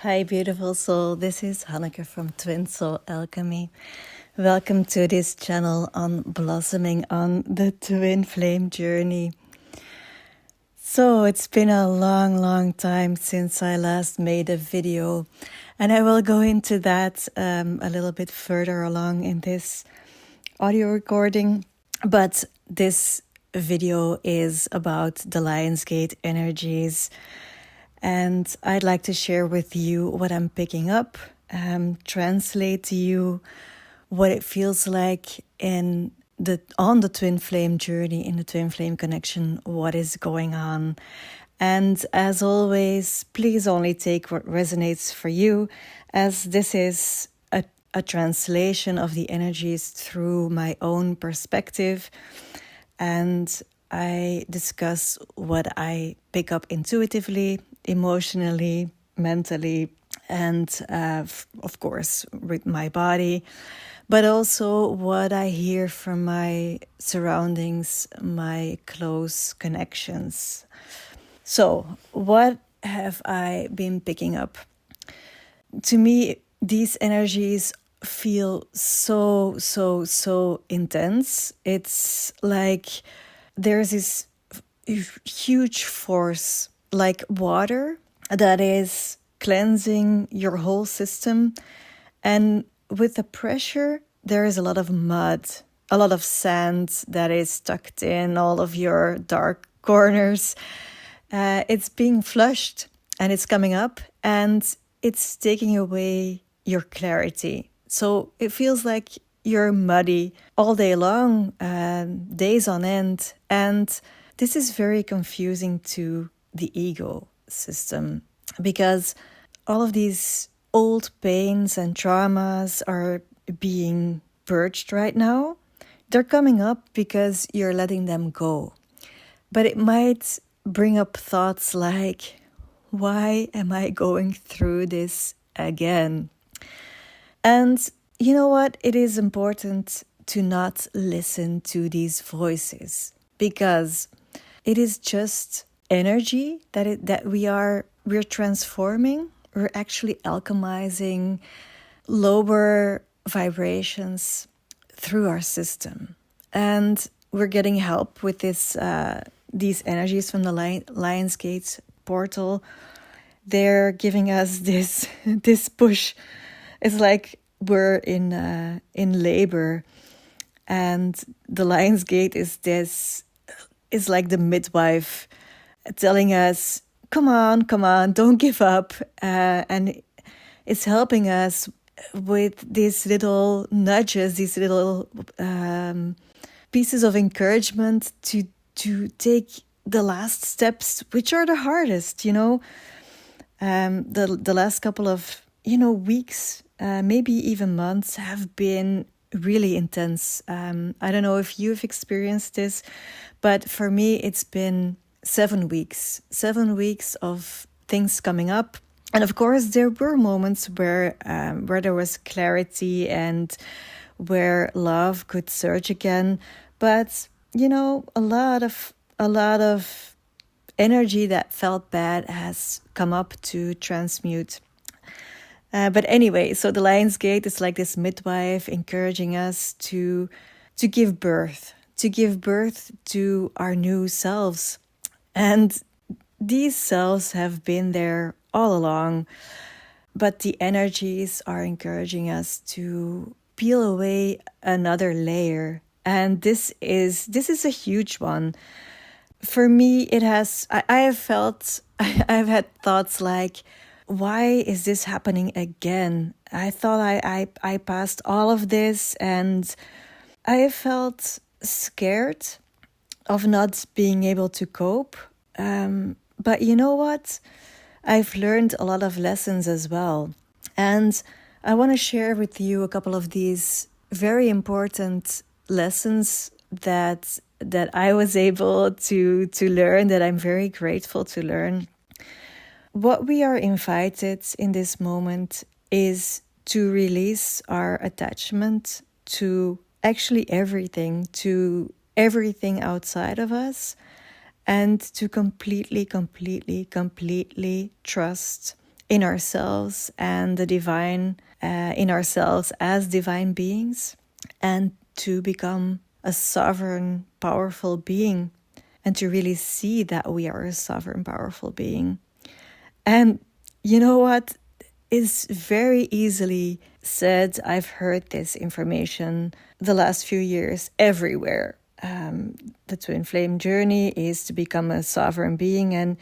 Hi, beautiful soul. This is Hanneke from Twin Soul Alchemy. Welcome to this channel on blossoming on the twin flame journey. So, it's been a long time since I last made a video, and I will go into that a little bit further along in this audio recording. But this video is about the Lionsgate energies. And I'd like to share with you what I'm picking up, translate to you what it feels like on the twin flame journey, in the twin flame connection, what is going on. And as always, please only take what resonates for you, as this is a translation of the energies through my own perspective. And I discuss what I pick up intuitively, emotionally, mentally, and of course with my body, but also what I hear from my surroundings, my close connections. So, what have I been picking up? To me, these energies feel so intense. It's like there's this huge force, like water, that is cleansing your whole system. And with the pressure, there is a lot of mud, a lot of sand that is tucked in all of your dark corners. It's being flushed and it's coming up and it's taking away your clarity. So it feels like you're muddy all day long, days on end. And this is very confusing to the ego system because all of these old pains and traumas are being purged right now. They're coming up because you're letting them go. But it might bring up thoughts like, why am I going through this again? And you know what? It is important to not listen to these voices because it is just energy that we're transforming. We're actually alchemizing lower vibrations through our system, and we're getting help with these energies from the Lionsgate portal. They're giving us this push. It's like we're in labor, and the Lionsgate is like the midwife telling us, come on, don't give up. And it's helping us with these little nudges, these little pieces of encouragement to take the last steps, which are the hardest, the last couple of, weeks, maybe even months have been really intense. I don't know if you've experienced this, but for me, it's been 7 weeks of things coming up. And of course, there were moments where there was clarity and where love could surge again. But, a lot of energy that felt bad has come up to transmute. But anyway, so the Lionsgate is like this midwife encouraging us to give birth to our new selves. And these selves have been there all along, but the energies are encouraging us to peel away another layer. And this is a huge one. For me, it has, I have felt, I've had thoughts like, why is this happening again? I thought I passed all of this, and I have felt scared of not being able to cope. But you know what? I've learned a lot of lessons as well. And I want to share with you a couple of these very important lessons that I was able to learn, that I'm very grateful to learn. What we are invited in this moment is to release our attachment to actually everything, to everything outside of us, and to completely trust in ourselves and the divine in ourselves as divine beings, and to become a sovereign, powerful being, and to really see that we are a sovereign, powerful being. And you know what? Is very easily said. I've heard this information the last few years everywhere. The twin flame journey is to become a sovereign being. And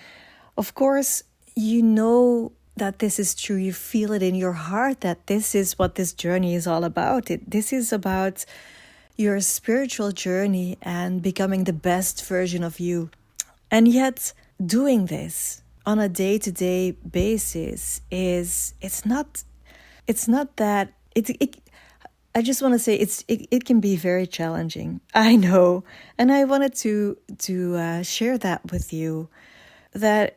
of course, you know that this is true. You feel it in your heart that this is what this journey is all about. This is about your spiritual journey and becoming the best version of you. And yet, doing this on a day-to-day basis it's not that I just want to say it can be very challenging. I know, and I wanted to share that with you, that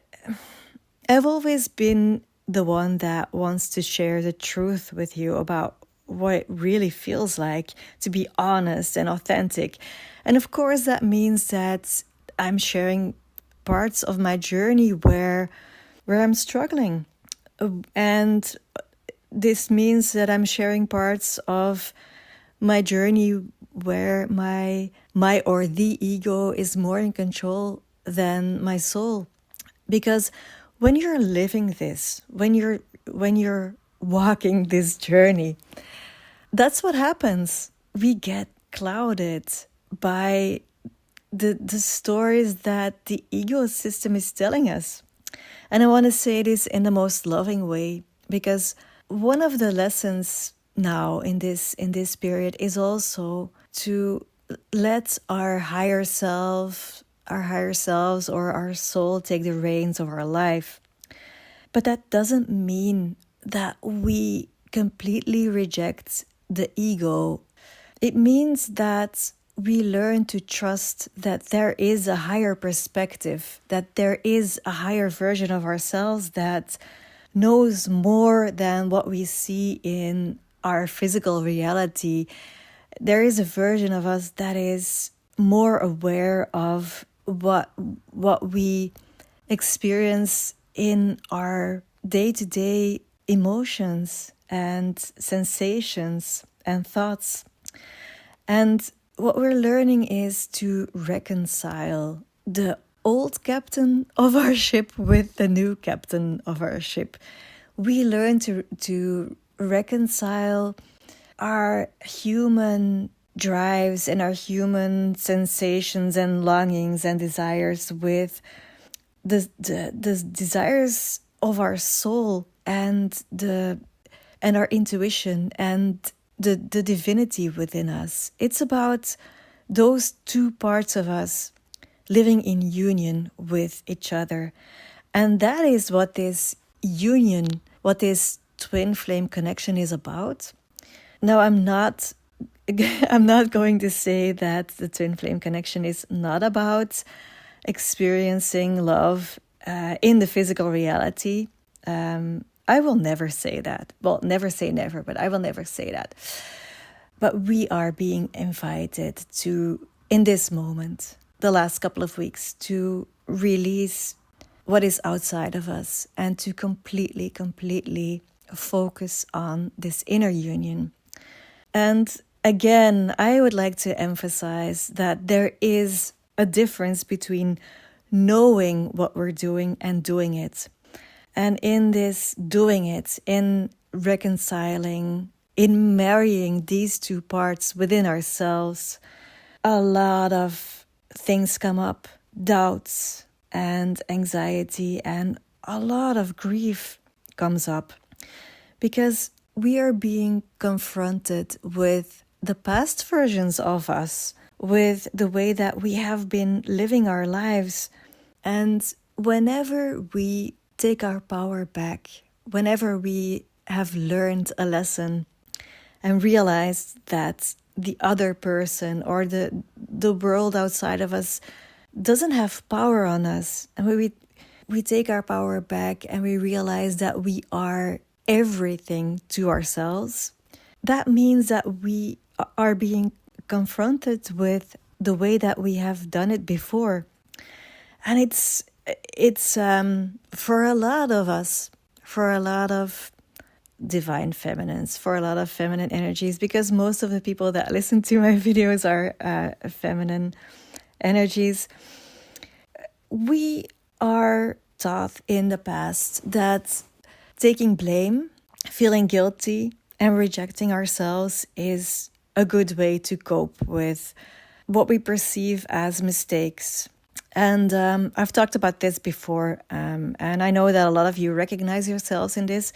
I've always been the one that wants to share the truth with you about what it really feels like to be honest and authentic. And of course, that means that I'm sharing parts of my journey where I'm struggling. And this means that I'm sharing parts of my journey where my or the ego is more in control than my soul. Because when you're living this, when you're walking this journey, that's what happens. We get clouded by the stories that the ego system is telling us. And I want to say this in the most loving way, because one of the lessons now in this period is also to let our higher selves or our soul take the reins of our life. But that doesn't mean that we completely reject the ego. It means that we learn to trust that there is a higher perspective, that there is a higher version of ourselves that knows more than what we see in our physical reality. There is a version of us that is more aware of what we experience in our day-to-day emotions and sensations and thoughts. And what we're learning is to reconcile the old captain of our ship with the new captain of our ship. We learn to reconcile our human drives and our human sensations and longings and desires with the desires of our soul and our intuition and the divinity within us. It's about those two parts of us living in union with each other. And that is what this union, what this twin flame connection is about. Now, I'm not going to say that the twin flame connection is not about experiencing love in the physical reality. I will never say that. Well, never say never, but I will never say that. But we are being invited to, in this moment, the last couple of weeks, to release what is outside of us and to completely focus on this inner union. And again, I would like to emphasize that there is a difference between knowing what we're doing and doing it. And in this doing it, in reconciling, in marrying these two parts within ourselves, a lot of things come up, doubts and anxiety, and a lot of grief comes up, because we are being confronted with the past versions of us, with the way that we have been living our lives. And whenever we take our power back, whenever we have learned a lesson and realized that the other person or the world outside of us doesn't have power on us, and we take our power back and we realize that we are everything to ourselves, that means that we are being confronted with the way that we have done it before. And it's for a lot of us, for a lot of divine feminines, for a lot of feminine energies, because most of the people that listen to my videos are feminine energies. We are taught in the past that taking blame, feeling guilty, and rejecting ourselves is a good way to cope with what we perceive as mistakes. And I've talked about this before, and I know that a lot of you recognize yourselves in this.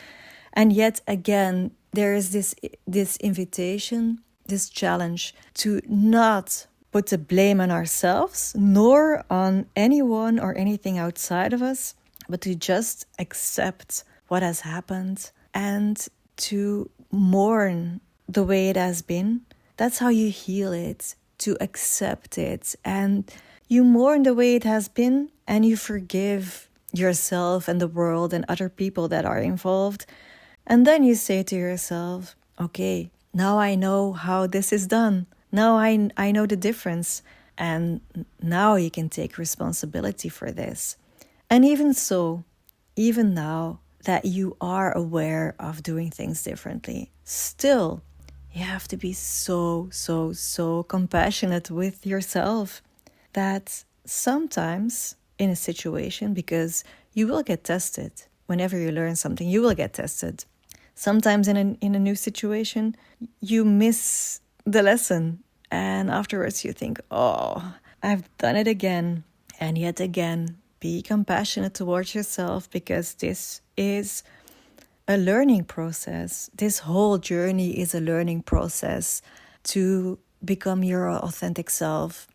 And yet again, there is this invitation, this challenge to not put the blame on ourselves, nor on anyone or anything outside of us, but to just accept what has happened and to mourn the way it has been. That's how you heal it, to accept it. And you mourn the way it has been, and you forgive yourself and the world and other people that are involved. And then you say to yourself, okay, now I know how this is done. Now I know the difference. And now you can take responsibility for this. And even so, even now that you are aware of doing things differently, still, you have to be so compassionate with yourself that sometimes in a situation, because you will get tested. Whenever you learn something, you will get tested. Sometimes in a new situation, you miss the lesson. And afterwards you think, oh, I've done it again. And yet again, be compassionate towards yourself, because this is a learning process. This whole journey is a learning process to become your authentic self.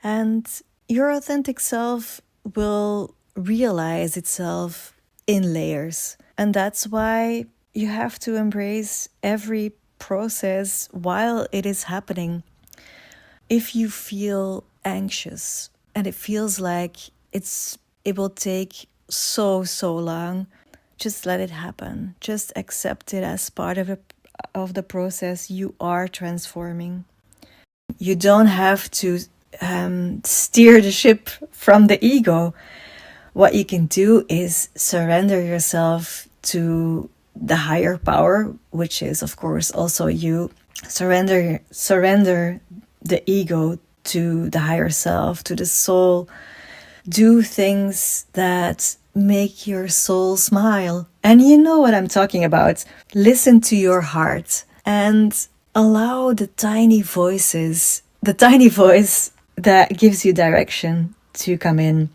And your authentic self will realize itself in layers. And that's why you have to embrace every process while it is happening. If you feel anxious and it feels like it will take so long, just let it happen. Just accept it as part of the process. You are transforming. You don't have to steer the ship from the ego. What you can do is surrender yourself to the higher power, which is of course also you. Surrender the ego to the higher self, to the soul. Do things that make your soul smile. And you know what I'm talking about. Listen to your heart and allow the tiny voice that gives you direction to come in.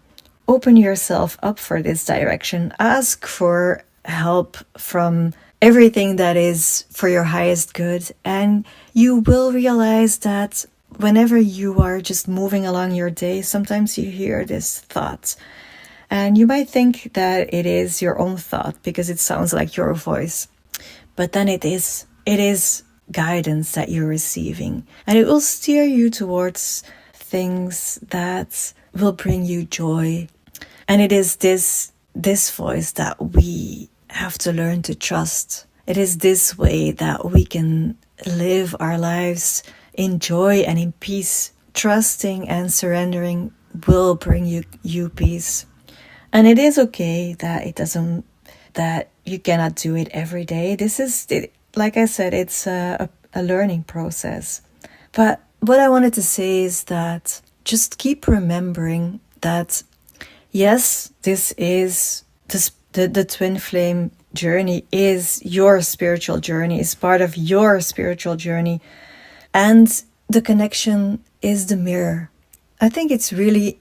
Open yourself up for this direction. Ask for help from everything that is for your highest good. And you will realize that whenever you are just moving along your day, sometimes you hear this thought. And you might think that it is your own thought because it sounds like your voice. But then it is guidance that you're receiving. And it will steer you towards things that will bring you joy. And it is this voice that we have to learn to trust. It is this way that we can live our lives in joy and in peace. Trusting and surrendering will bring you peace. And it is okay that you cannot do it every day. This is, like I said, it's a learning process. But what I wanted to say is that just keep remembering that, yes, this is the twin flame journey is your spiritual journey, is part of your spiritual journey. And the connection is the mirror. I think it's really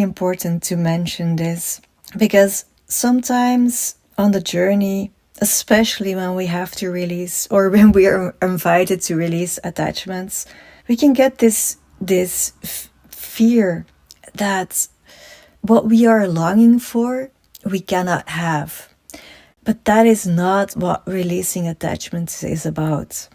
important to mention this, because sometimes on the journey, especially when we have to release, or when we are invited to release attachments, we can get this fear that what we are longing for, we cannot have. But that is not what releasing attachments is about.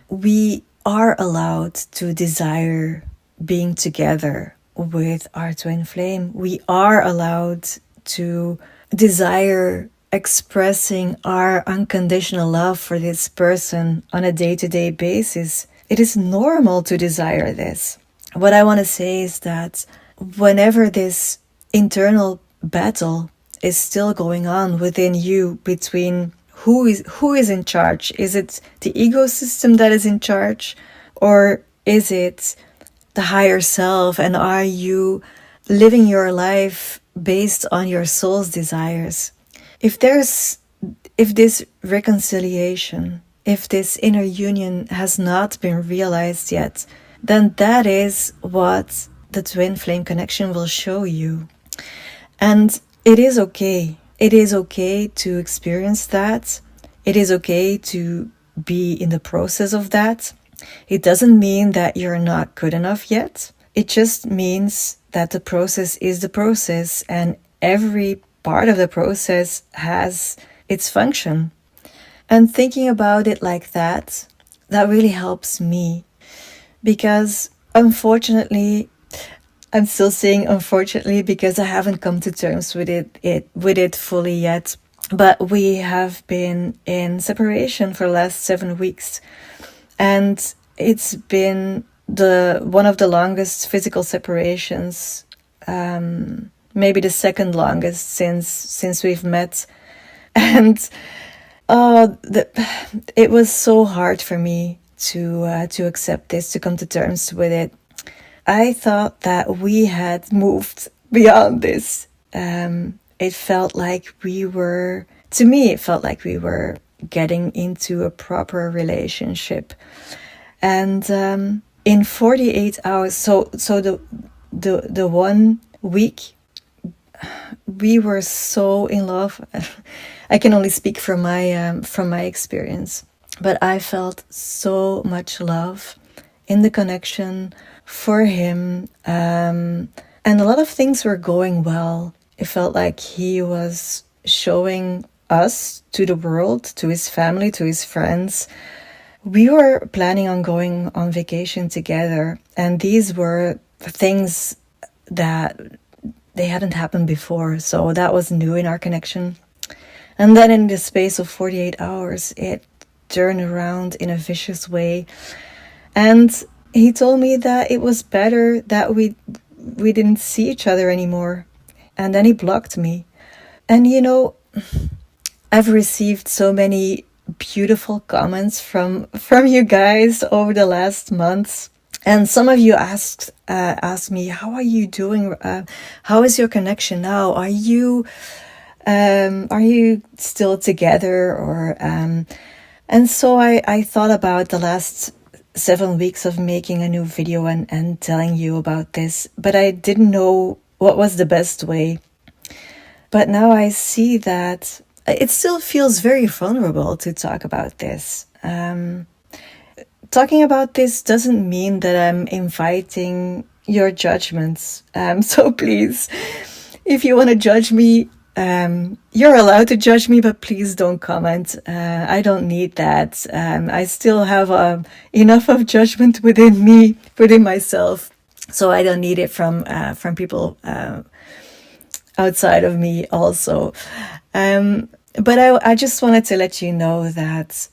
We are allowed to desire being together with our twin flame. We are allowed to desire expressing our unconditional love for this person on a day-to-day basis. It is normal to desire this. What I want to say is that whenever this internal battle is still going on within you between who is in charge. Is it the ego system that is in charge, or is it the higher self? And are you living your life based on your soul's desires? If this reconciliation, if this inner union has not been realized yet, then that is what the twin flame connection will show you. And it is okay. It is okay to experience that. It is okay to be in the process of that. It doesn't mean that you're not good enough yet. It just means that the process is the process, and every part of the process has its function. And thinking about it like that really helps me. Because unfortunately, I'm still saying unfortunately because I haven't come to terms with it fully yet. But we have been in separation for the last 7 weeks. And it's been one of the longest physical separations, maybe the second longest since we've met. And it was so hard for me to accept this, to come to terms with it. I thought that we had moved beyond this. It felt like it felt like we were getting into a proper relationship. And in 48 hours, so the 1 week, we were so in love. I can only speak from my experience, but I felt so much love in the connection for him, and a lot of things were going well. It felt like he was showing us to the world, to his family, to his friends. We were planning on going on vacation together, and these were things that they hadn't happened before, so that was new in our connection. And then in the space of 48 hours, it turned around in a vicious way. And he told me that it was better that we didn't see each other anymore. And then he blocked me. And I've received so many beautiful comments from you guys over the last months. And some of you asked me, how are you doing? How is your connection now? Are you still together? Or and so I thought about the last 7 weeks of making a new video and telling you about this, but I didn't know what was the best way. But now I see that it still feels very vulnerable to talk about this. Talking about this doesn't mean that I'm inviting your judgments. So please, if you want to judge me, you're allowed to judge me, but please don't comment. I don't need that. I still have enough of judgment within me, within myself. So I don't need it from people outside of me also. But I just wanted to let you know that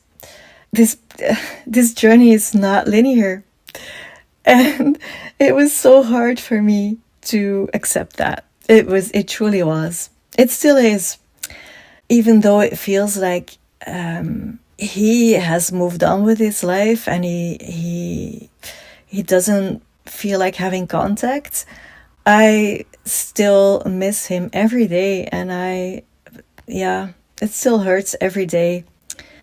this journey is not linear, and it was so hard for me to accept that. It truly was. It still is, even though it feels like he has moved on with his life and he doesn't feel like having contact. I still miss him every day, and it still hurts every day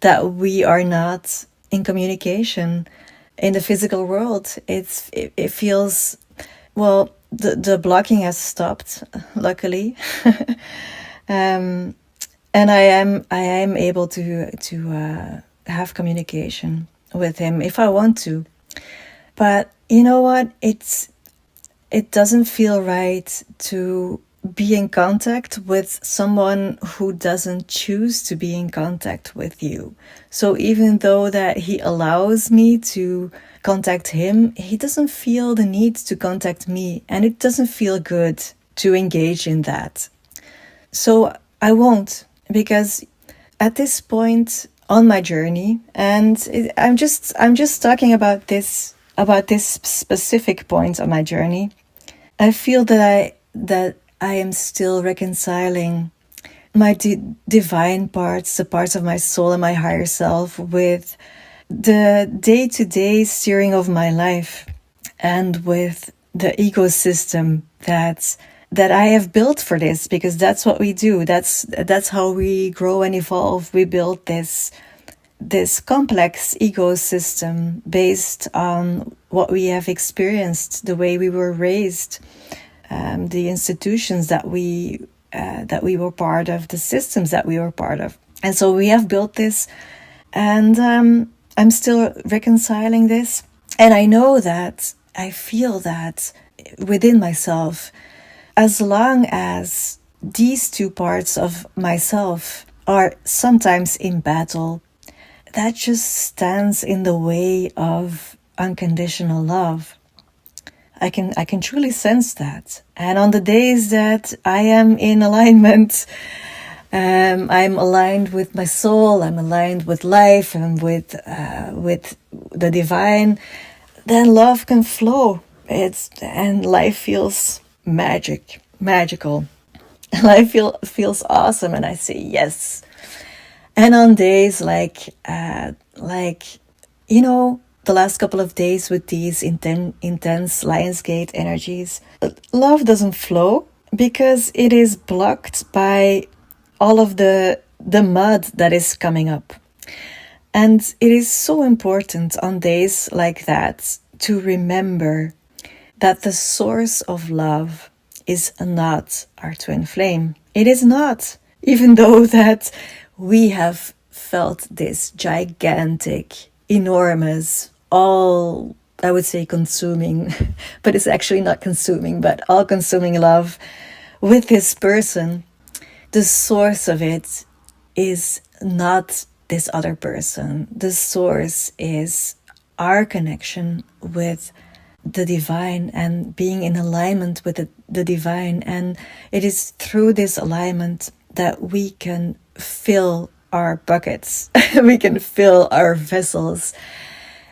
that we are not in communication in the physical world. It feels, well, the blocking has stopped, luckily. And I am able to have communication with him if I want to. But you know what? It doesn't feel right to be in contact with someone who doesn't choose to be in contact with you. So even though that he allows me to contact him, he doesn't feel the need to contact me, and it doesn't feel good to engage in that. So I won't, because at this point on my journey, and I'm just talking about this specific point on my journey, I feel that I am still reconciling my divine parts, the parts of my soul and my higher self, with the day-to-day steering of my life, and with the ecosystem that I have built for this, because that's what we do. That's how we grow and evolve. We build this complex ecosystem based on what we have experienced, the way we were raised, the institutions that we were part of, the systems that we were part of. And so we have built this, and I'm still reconciling this. And I know that, I feel that within myself, as long as these two parts of myself are sometimes in battle, that just stands in the way of unconditional love. I can truly sense that. And on the days that I am in alignment, I'm aligned with my soul, I'm aligned with life and with the divine, then love can flow. And life feels magical. Life feels awesome, and I say yes. And on days like the last couple of days with these intense Lionsgate energies, love doesn't flow because it is blocked by all of the mud that is coming up. And it is so important on days like that to remember that the source of love is not our twin flame. It is not, even though that we have felt this gigantic, enormous, all, I would say consuming, but it's actually not consuming, but all consuming love with this person. The source of it is not this other person. The source is our connection with the divine and being in alignment with the divine. And it is through this alignment that we can fill our buckets. We can fill our vessels.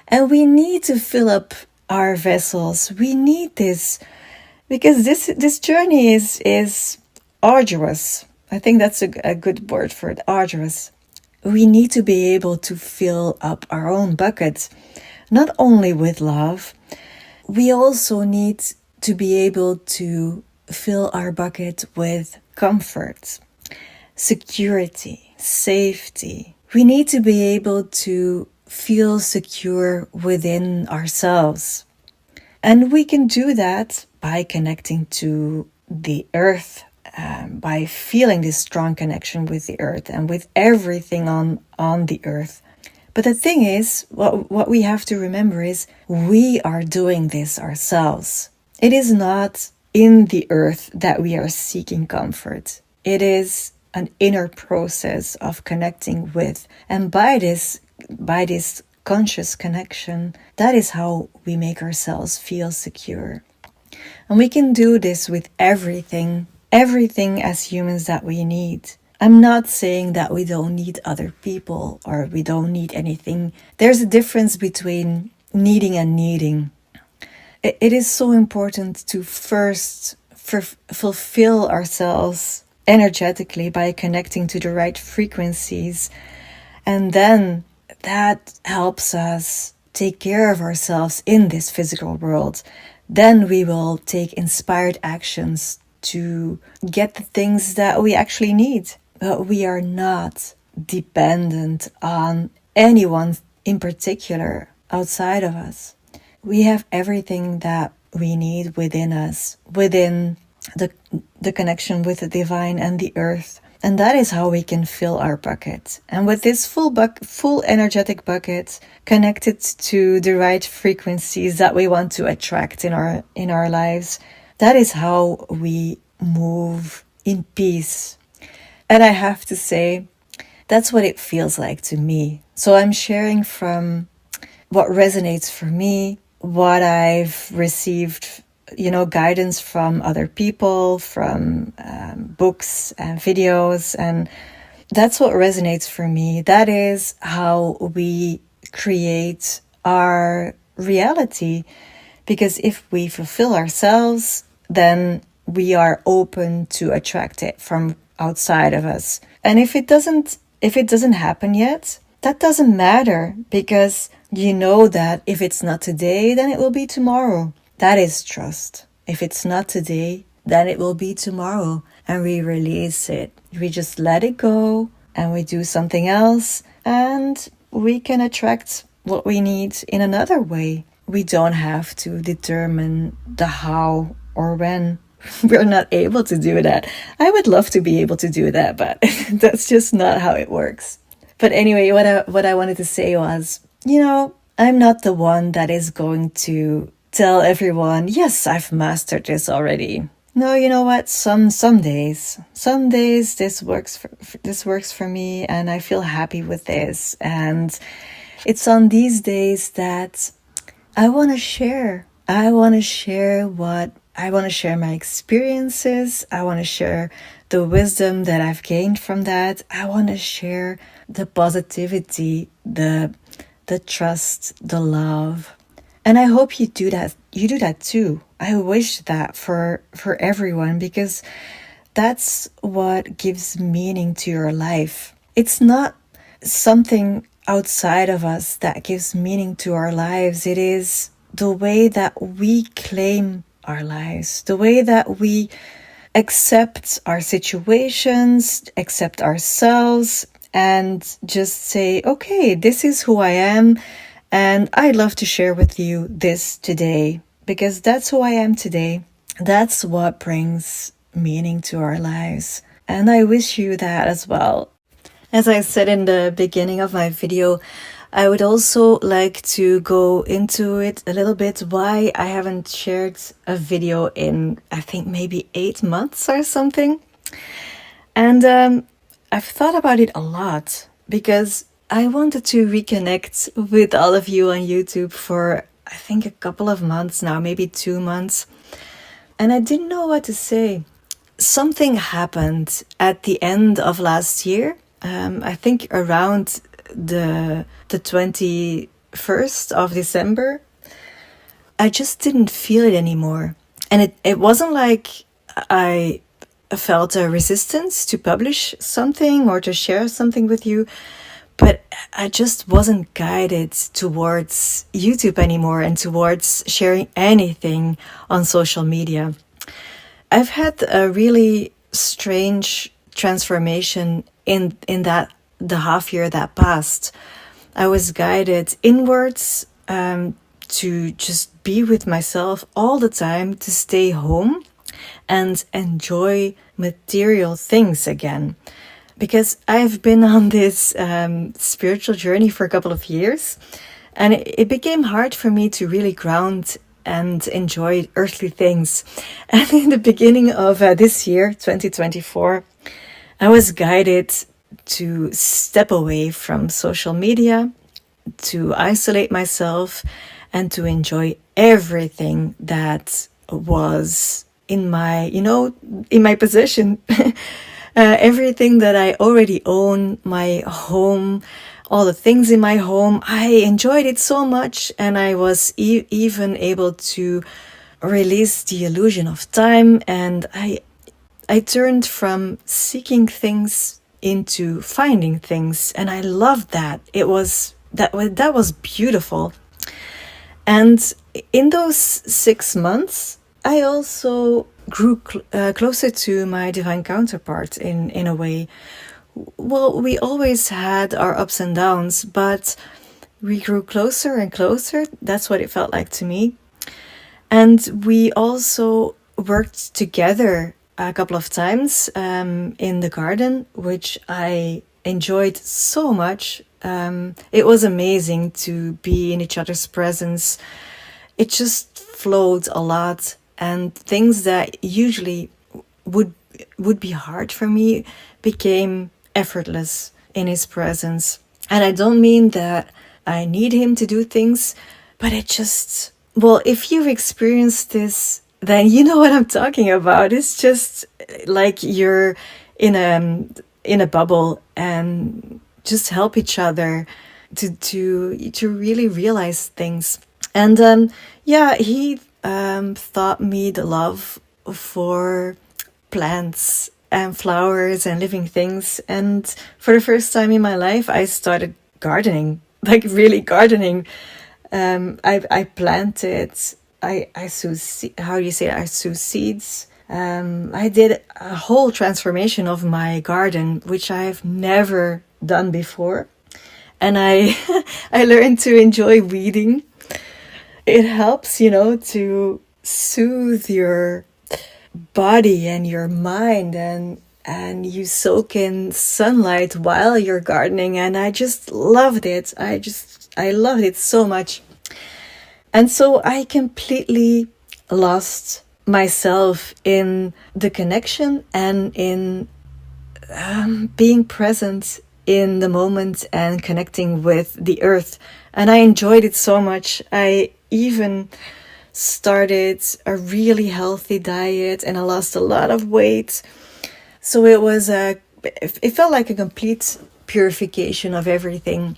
And we need to fill up our vessels. We need this because this journey is arduous. I think that's a good word for it, arduous. We need to be able to fill up our own bucket, not only with love. We also need to be able to fill our bucket with comfort, security, safety. We need to be able to feel secure within ourselves. And we can do that by connecting to the earth, by feeling this strong connection with the earth and with everything on the earth. But the thing is, what we have to remember is we are doing this ourselves. It is not in the earth that we are seeking comfort. It is an inner process of connecting with. And by this conscious connection, that is how we make ourselves feel secure. And we can do this with everything as humans that we need. I'm not saying that we don't need other people or we don't need anything. There's a difference between needing and needing. It is so important to first fulfill ourselves energetically by connecting to the right frequencies. And then that helps us take care of ourselves in this physical world. Then we will take inspired actions to get the things that we actually need. But we are not dependent on anyone in particular outside of us. We have everything that we need within us, within the connection with the divine and the earth. And that is how we can fill our bucket. And with this full energetic bucket connected to the right frequencies that we want to attract in our lives, that is how we move in peace. And I have to say, that's what it feels like to me. So I'm sharing from what resonates for me, what I've received, guidance from other people, from books and videos. And that's what resonates for me. That is how we create our reality. Because if we fulfill ourselves, then we are open to attract it from outside of us. And if it doesn't happen yet, that doesn't matter, because you know that if it's not today, then it will be tomorrow. That is trust. If it's not today, then it will be tomorrow. And we release it. We just let it go and we do something else, and we can attract what we need in another way. We don't have to determine the how or when. We're not able to do that. I would love to be able to do that, but that's just not how it works. But anyway, what I wanted to say was, I'm not the one that is going to tell everyone, yes, I've mastered this already. No, you know what? Some days this works for me, and I feel happy with this. And it's on these days that I want to share. I want to share my experiences. I want to share the wisdom that I've gained from that. I want to share the positivity, the trust, the love. And I hope you do that. You do that too. I wish that for everyone, because that's what gives meaning to your life. It's not something outside of us that gives meaning to our lives. It is the way that we claim our lives, the way that we accept our situations, accept ourselves, and just say, okay, this is who I am, and I'd love to share with you this today, because that's who I am today. That's what brings meaning to our lives. And I wish you that as well. As I said in the beginning of my video, I would also like to go into it a little bit why I haven't shared a video in, I think, maybe 8 months or something. And I've thought about it a lot, because I wanted to reconnect with all of you on YouTube for, I think, a couple of months now, maybe 2 months. And I didn't know what to say. Something happened at the end of last year. I think around the 21st of December. I just didn't feel it anymore. And it wasn't like I felt a resistance to publish something or to share something with you, but I just wasn't guided towards YouTube anymore and towards sharing anything on social media. I've had a really strange transformation in that the half year that passed. I was guided inwards to just be with myself all the time, to stay home and enjoy material things again. Because I've been on this spiritual journey for a couple of years, and it became hard for me to really ground and enjoy earthly things. And in the beginning of this year, 2024, I was guided to step away from social media, to isolate myself, and to enjoy everything that was in my possession. Everything that I already own, my home, all the things in my home. I enjoyed it so much, and I was even able to release the illusion of time, and I turned from seeking things into finding things, and I loved that. That was beautiful. And in those 6 months, I also grew closer to my divine counterpart in a way. Well, we always had our ups and downs, but we grew closer and closer. That's what it felt like to me. And we also worked together a couple of times in the garden, which I enjoyed so much. It was amazing to be in each other's presence. It just flowed a lot, and things that usually would be hard for me became effortless in his presence. And I don't mean that I need him to do things, but it just, well, if you've experienced this, then you know what I'm talking about. It's just like you're in a bubble and just help each other to really realize things. And he taught me the love for plants and flowers and living things. And for the first time in my life, I started gardening, like really gardening. I planted, I sow, how do you say it? I sow seeds. I did a whole transformation of my garden, which I've never done before. And I, I learned to enjoy weeding. It helps, to soothe your body and your mind, and you soak in sunlight while you're gardening, and I just loved it. I loved it so much. And so I completely lost myself in the connection and in being present in the moment and connecting with the earth. And I enjoyed it so much. I even started a really healthy diet, and I lost a lot of weight. So it felt like a complete purification of everything,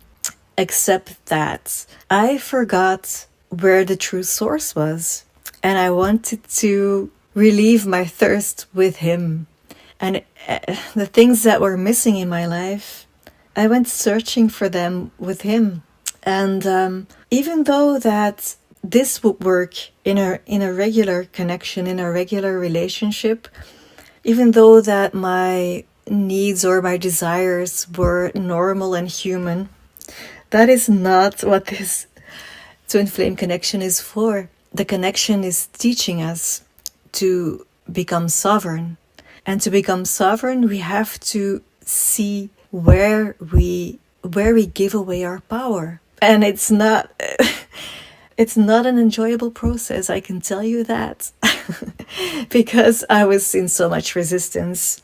except that I forgot where the true source was, and I wanted to relieve my thirst with him. And the things that were missing in my life, I went searching for them with him. And even though that this would work in a regular connection, in a regular relationship, even though that my needs or my desires were normal and human, that is not what this twin flame connection is for. The connection is teaching us to become sovereign. And to become sovereign, we have to see where we give away our power. And it's not an enjoyable process, I can tell you that. Because I was in so much resistance.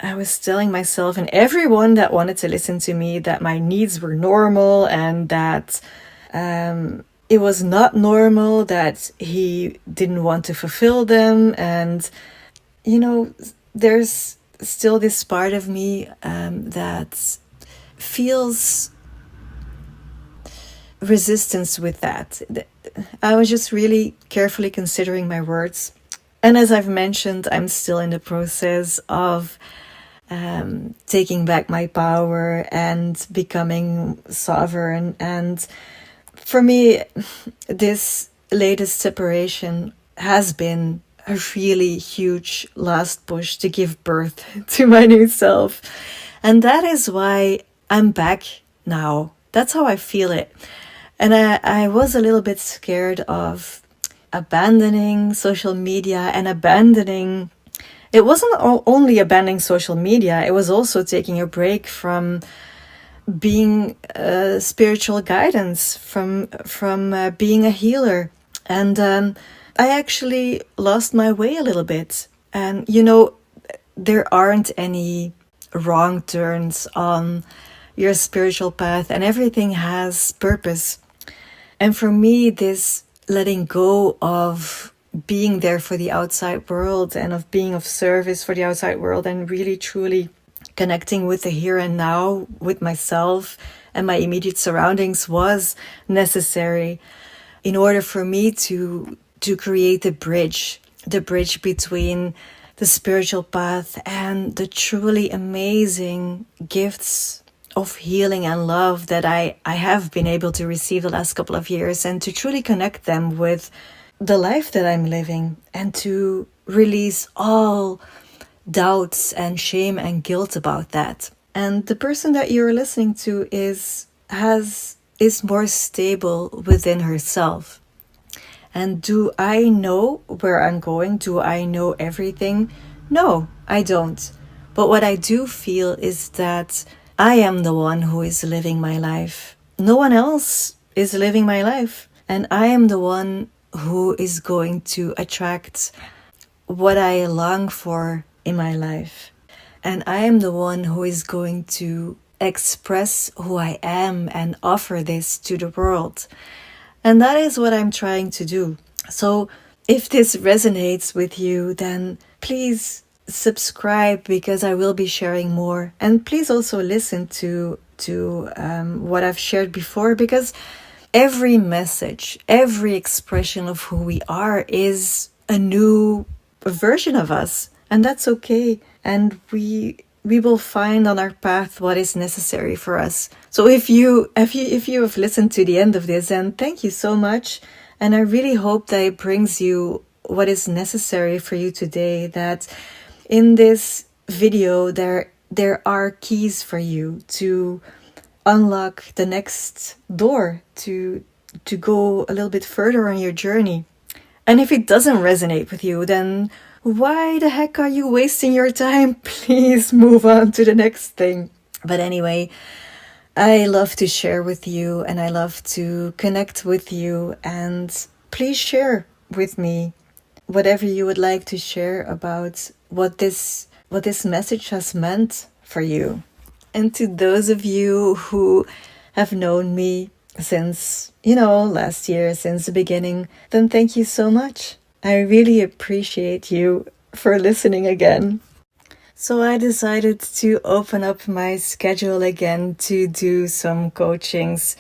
I was telling myself and everyone that wanted to listen to me that my needs were normal, and that it was not normal that he didn't want to fulfill them. And, there's still this part of me that feels resistance with that. I was just really carefully considering my words. And as I've mentioned, I'm still in the process of taking back my power and becoming sovereign. And for me, this latest separation has been a really huge last push to give birth to my new self. And that is why I'm back now. That's how I feel it. And I was a little bit scared of abandoning social media and abandoning... It wasn't only abandoning social media, it was also taking a break from being spiritual guidance, from being a healer. And I actually lost my way a little bit. And, there aren't any wrong turns on your spiritual path, and everything has purpose. And for me, this letting go of being there for the outside world and of being of service for the outside world, and really truly connecting with the here and now, with myself and my immediate surroundings, was necessary in order for me to create the bridge between the spiritual path and the truly amazing gifts of healing and love that I have been able to receive the last couple of years, and to truly connect them with the life that I'm living, and to release all doubts and shame and guilt about that. And the person that you're listening to is more stable within herself. And do I know where I'm going? Do I know everything? No, I don't. But what I do feel is that I am the one who is living my life. No one else is living my life. And I am the one who is going to attract what I long for in my life. And I am the one who is going to express who I am and offer this to the world. And that is what I'm trying to do. So if this resonates with you, then please subscribe, because I will be sharing more. And please also listen to what I've shared before, because every message, every expression of who we are is a new version of us. And that's okay. and we will find on our path what is necessary for us. So if you have listened to the end of this, then thank you so much, and I really hope that it brings you what is necessary for you today, that in this video there are keys for you to unlock the next door, to go a little bit further on your journey. And if it doesn't resonate with you, then why the heck are you wasting your time? Please move on to the next thing. But anyway, I love to share with you, and I love to connect with you, and please share with me whatever you would like to share about what this message has meant for you. And to those of you who have known me since, last year, since the beginning, then thank you so much. I really appreciate you for listening again. So I decided to open up my schedule again to do some coachings.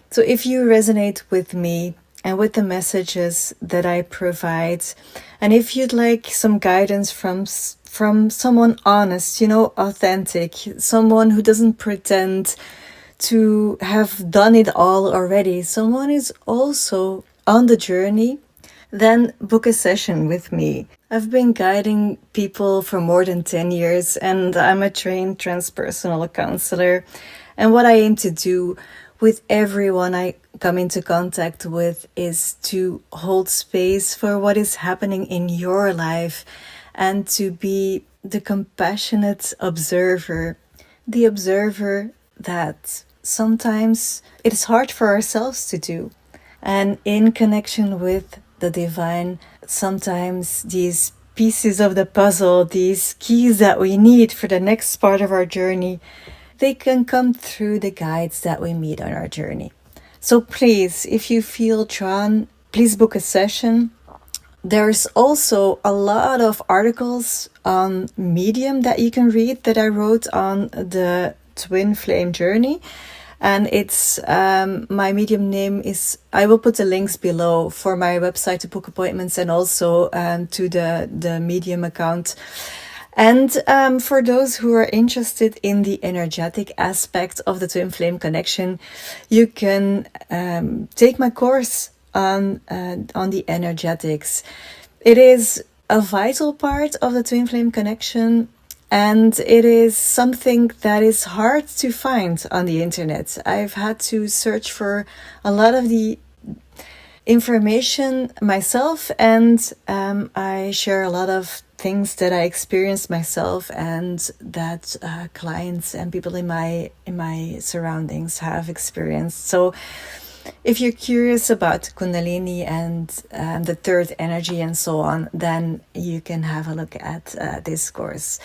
So if you resonate with me and with the messages that I provide, and if you'd like some guidance from someone honest, authentic, someone who doesn't pretend to have done it all already, someone is also on the journey, then book a session with me. I've been guiding people for more than 10 years, and I'm a trained transpersonal counselor. And what I aim to do with everyone I come into contact with is to hold space for what is happening in your life, and to be the compassionate observer, the observer that sometimes it is hard for ourselves to do. And in connection with the divine, sometimes these pieces of the puzzle, these keys that we need for the next part of our journey, they can come through the guides that we meet on our journey. So please, if you feel drawn, please book a session. There's also a lot of articles on Medium that you can read that I wrote on the twin flame journey. And it's my Medium name is, I will put the links below for my website to book appointments, and also to the Medium account. And for those who are interested in the energetic aspect of the twin flame connection, you can take my course on the energetics. It is a vital part of the twin flame connection, and it is something that is hard to find on the internet. I've had to search for a lot of the information myself, and I share a lot of things that I experienced myself, and that clients and people in my surroundings have experienced. So if you're curious about Kundalini and the third energy and so on, then you can have a look at this course.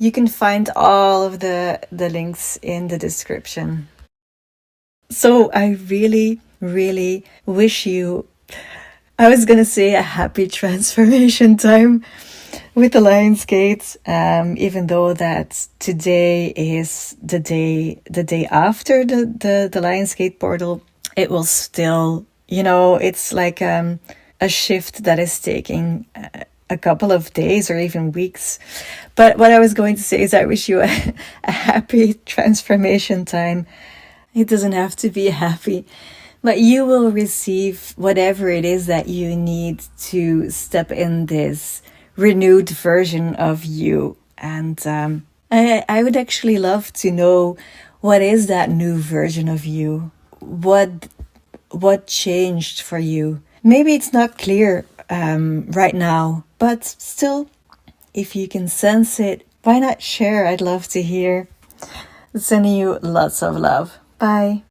You can find all of the links in the description. So I really, really wish you, I was going to say, a happy transformation time with the Lionsgate, even though that today is the day after the Lionsgate portal. It will still, it's like a shift that is taking a couple of days or even weeks. But what I was going to say is I wish you a happy transformation time. It doesn't have to be happy, but you will receive whatever it is that you need to step in this renewed version of you. And I would actually love to know, what is that new version of you? What changed for you? Maybe it's not clear right now, but still, if you can sense it, why not share? I'd love to hear. Sending you lots of love. Bye.